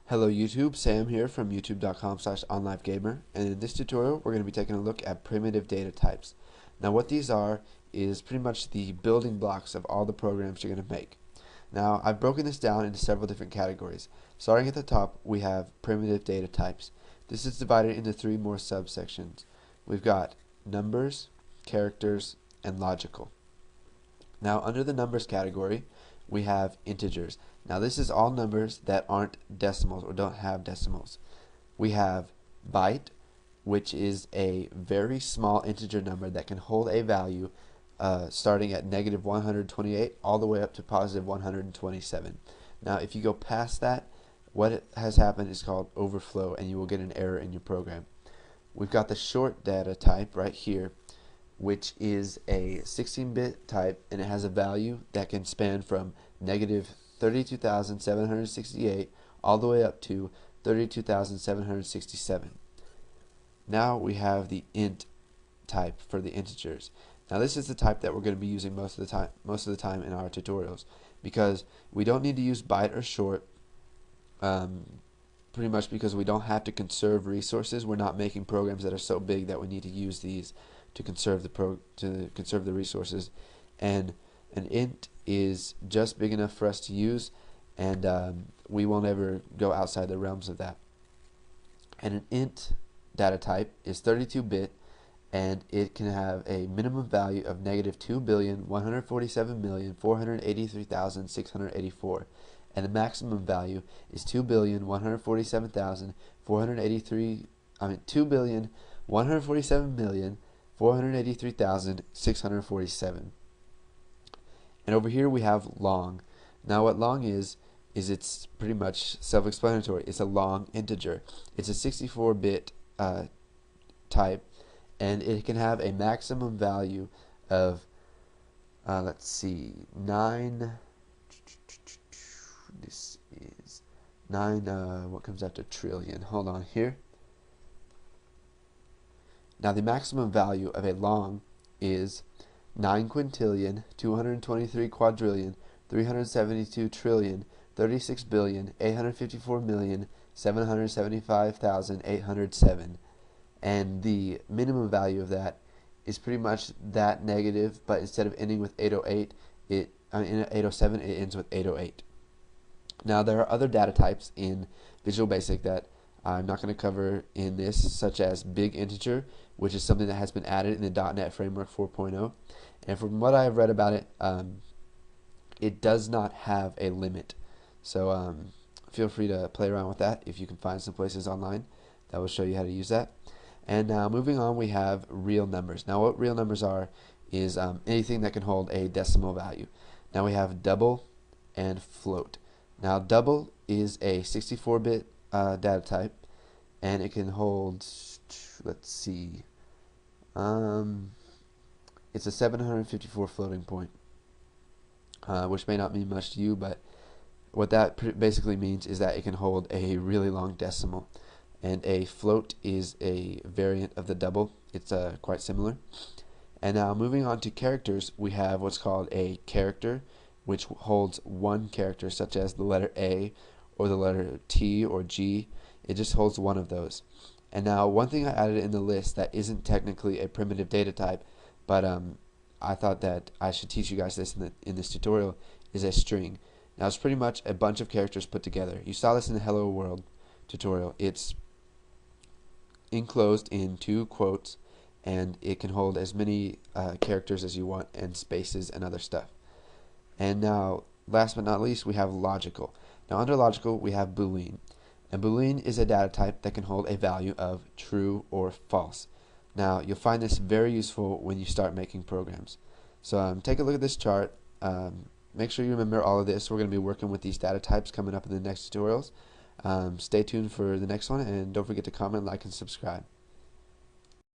Hello YouTube, Sam here from youtube.com/onlivegamer, and in this tutorial we're going to be taking a look at primitive data types. Now what these are is pretty much the building blocks of all the programs you're going to make. Now I've broken this down into several different categories. Starting at the top we have primitive data types. This is divided into three more subsections. We've got numbers, characters, and logical. Now under the numbers category we have integers. Now this is all numbers that aren't decimals or don't have decimals. We have byte, which is a very small integer number that can hold a value starting at -128 all the way up to +127. Now if you go past that, what has happened is called overflow and you will get an error in your program. We've got the short data type right here, which is a 16-bit type, and it has a value that can span from -32,768 all the way up to 32,767. Now we have the int type for the integers. Now this is the type that we're going to be using most of the time in our tutorials, because we don't need to use byte or short, pretty much because we don't have to conserve resources. We're not making programs that are so big that we need to use these to conserve the resources, and an int is just big enough for us to use, and we won't ever go outside the realms of that. And an int data type is 32-bit, and it can have a minimum value of -2,147,483,684, and the maximum value is 2,147,483,647. And over here we have long. Now what long is it's pretty much self-explanatory. It's a long integer. It's a 64-bit type, and it can have a maximum value of let's see, 9. This is 9. What comes after trillion? Hold on here. Now the maximum value of a long is 9 quintillion, 223 quadrillion, 372 trillion, 36 billion, 854 million, 775,807. And the minimum value of that is pretty much that negative, but instead of ending with 808, in 807, it ends with 808. Now there are other data types in Visual Basic that I'm not going to cover in this, such as big integer, which is something that has been added in the .NET Framework 4.0. And from what I have read about it, it does not have a limit. So feel free to play around with that if you can find some places online that will show you how to use that. And now moving on, we have real numbers. Now what real numbers are is anything that can hold a decimal value. Now we have double and float. Now double is a 64-bit data type, and it can hold, let's see, it's a 754 floating point, which may not mean much to you, but what that basically means is that it can hold a really long decimal, and a float is a variant of the double. It's quite similar. And now moving on to characters, we have what's called a character, which holds one character, such as the letter A or the letter T or G. It just holds one of those. And now one thing I added in the list that isn't technically a primitive data type, but I thought that I should teach you guys this in this tutorial, is a string. Now it's pretty much a bunch of characters put together. You saw this in the Hello World tutorial. It's enclosed in 2 quotes, and it can hold as many characters as you want, and spaces and other stuff. And now last but not least, we have logical. Now under logical we have Boolean. And Boolean is a data type that can hold a value of true or false. Now you'll find this very useful when you start making programs. So take a look at this chart. Make sure you remember all of this. We're going to be working with these data types coming up in the next tutorials. Stay tuned for the next one, and don't forget to comment, like, and subscribe.